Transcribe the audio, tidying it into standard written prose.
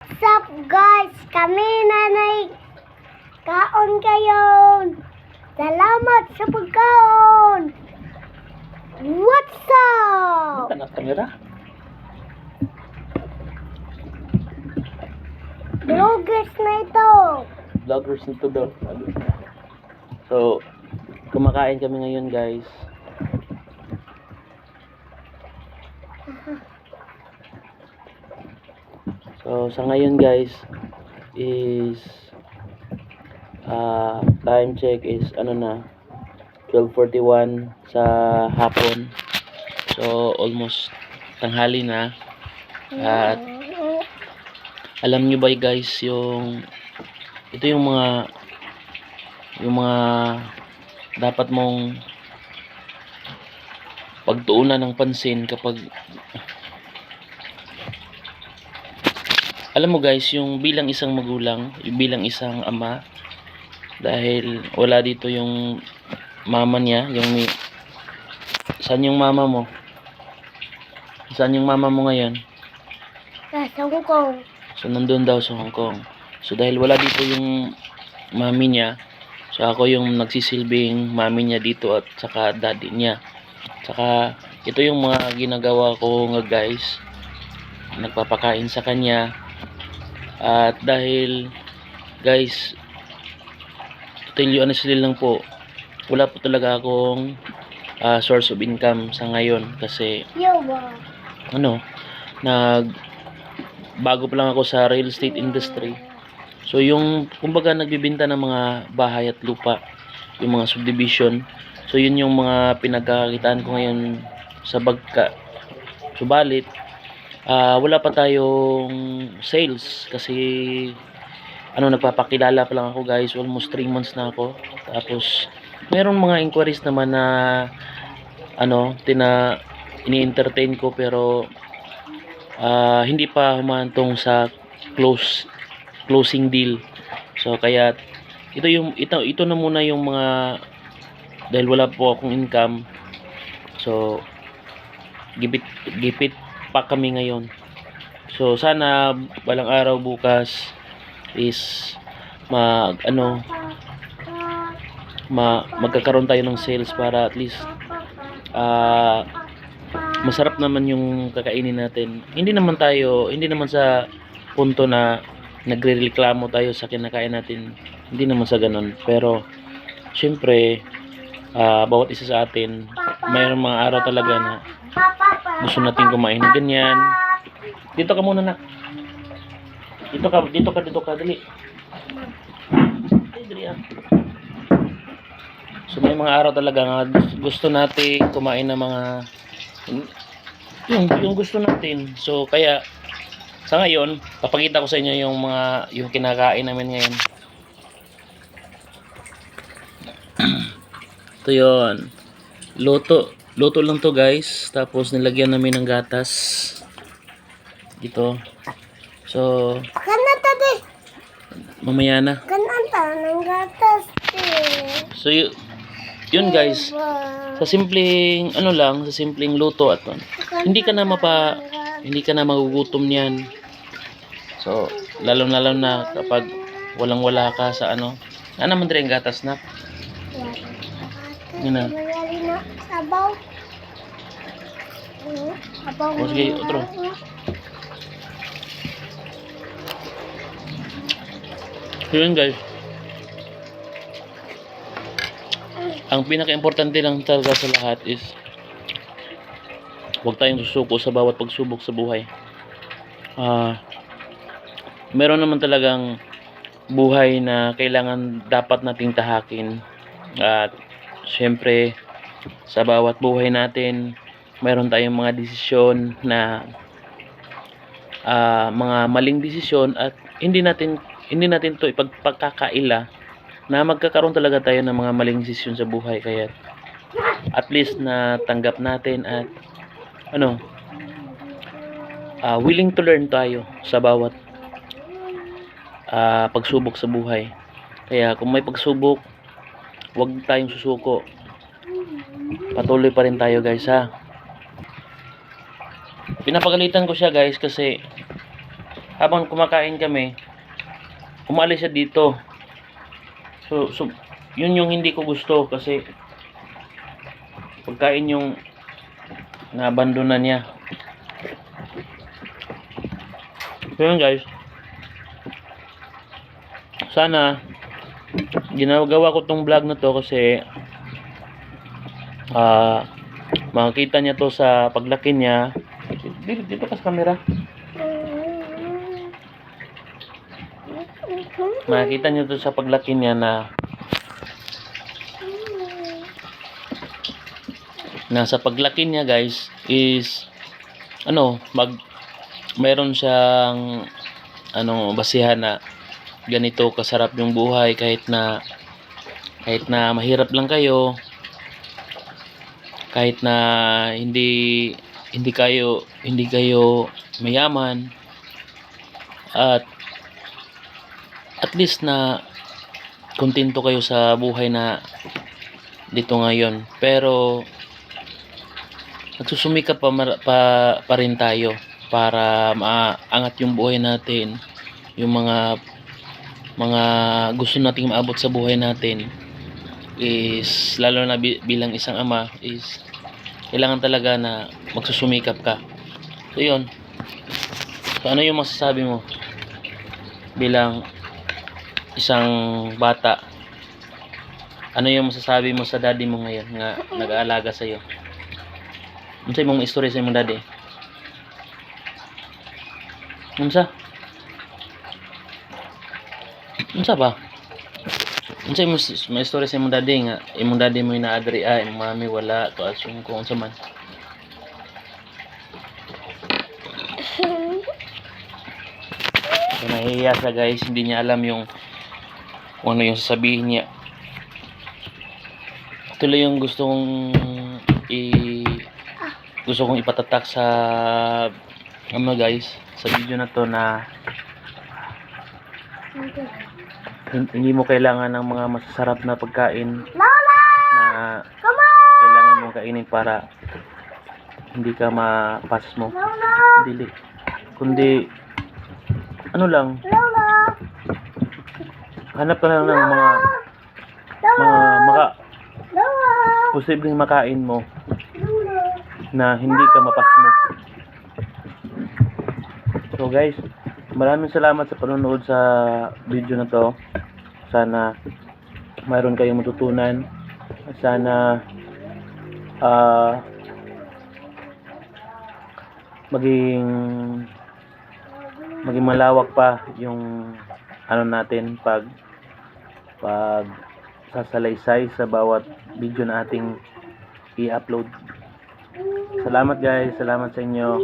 What's up guys? Kami nanay kaon kayo. Salamat sa pagkaon. What's up? Tanak kamera. Vloggers na ito. Vloggers nito daw. So, kumakain kami ngayon, guys. So, sa ngayon, guys, is time check is 12:41 sa hapon. So, almost tanghali na. At alam nyo ba guys, ito yung mga dapat mong pagtuunan ng pansin kapag alam mo guys, yung bilang isang magulang, yung bilang isang ama, dahil wala dito yung mama niya, saan yung mama mo? Saan yung mama mo ngayon? Nasa Hong Kong. So, nandun daw sa Hong Kong. So, dahil wala dito yung mami niya, so ako yung nagsisilbing mami niya dito at saka daddy niya. Saka, ito yung mga ginagawa ko nga guys. Nagpapakain sa kanya. At dahil, guys, to tell you honestly lang po, wala po talaga akong source of income sa ngayon. Kasi, bago pa lang ako sa real estate industry. So yung kumbaga nagbibenta ng mga bahay at lupa, yung mga subdivision. So yun yung mga pinagkakakitaan ko ngayon sa bagka. Subalit wala pa tayong sales kasi nagpapakilala pa lang ako guys, almost 3 months na ako. Tapos meron mga inquiries naman na ini-entertain ko pero hindi pa humantong sa closing deal. So kaya ito na muna yung mga, dahil wala po akong income. So gipit pa kami ngayon. So sana balang araw bukas is magkakaroon tayo ng sales para at least masarap naman yung kakainin natin. Hindi naman sa punto na nagrereklamo tayo sa kinakain natin. Hindi naman sa ganun. Pero syempre bawat isa sa atin mayroong mga araw talaga na gusto natin kumain ng ganyan. Dito ka muna nak. Dito ka dali. Dali. So may mga araw talaga nga gusto natin kumain ng mga yung gusto natin. So kaya sa ngayon papakita ko sa inyo yung kinakain namin ngayon. Ito yun, luto lang to guys, tapos nilagyan namin ng gatas dito. So mamaya na. Ng gatas. So yun guys, sa simpleng sa simpleng luto at hindi ka na magugutom niyan. So lalo na kapag walang-wala ka sa naman din gatas na. Yun na. Sabaw. O sige, otro. So yun guys, ang pinaka-importante lang talaga sa lahat is huwag tayong susuko sa bawat pagsubok sa buhay. Meron naman talagang buhay na kailangan dapat nating tahakin. At syempre sa bawat buhay natin meron tayong mga desisyon na mga maling desisyon, at hindi natin to ipagpagkakaila na magkakaroon talaga tayo ng mga maling desisyon sa buhay. Kaya at least na tanggap natin at willing to learn tayo sa bawat pagsubok sa buhay. Kaya kung may pagsubok, huwag tayong susuko, patuloy pa rin tayo guys ha. Pinapagalitan ko siya guys kasi habang kumakain kami, umalis siya dito. So yun yung hindi ko gusto kasi pagkain yung nabandonan niya. So yun guys, sana ginagawa ko tong vlog na to kasi makikita niya to sa paglaki niya. Dito ka sa camera. Makikita niyo to sa paglaki niya na sa paglaki niya guys is mayroon siyang basihan na ganito kasarap yung buhay kahit na mahirap lang kayo, kahit na hindi kayo mayaman, at least na kontento kayo sa buhay na dito ngayon. Pero nagsusumikap pa rin tayo para maangat yung buhay natin, yung mga gusto nating maabot sa buhay natin is lalo na bilang isang ama is kailangan talaga na magsusumikap ka. So yun, so ano yung masasabi mo bilang isang bata? Ano yung masasabi mo sa daddy mo ngayon nga nag-aalaga sa iyo? Ano sa imong istorya sa imong daddy? Unsa ba? Ano sa imong istorya sa imong daddy nga imong daddy mo inaadri imong mami wala to asyung kung unsa man? So, nahihiya siya guys, hindi niya alam yung kung ano yung sasabihin niya. Tuloy yung gusto kong ipatatak sa guys, sa video na to na hindi mo kailangan ng mga masasarap na pagkain na kailangan mong kainin para hindi ka mapas mo. Dili. Kundi hanap ka lang ng mga posibleng makain mo na hindi ka mapas mo. So guys, maraming salamat sa panonood sa video na to. Sana mayroon kayong matutunan. Sana maging malawak pa yung natin pag sasalaysay sa bawat video na ating i-upload. Salamat guys, salamat sa inyo.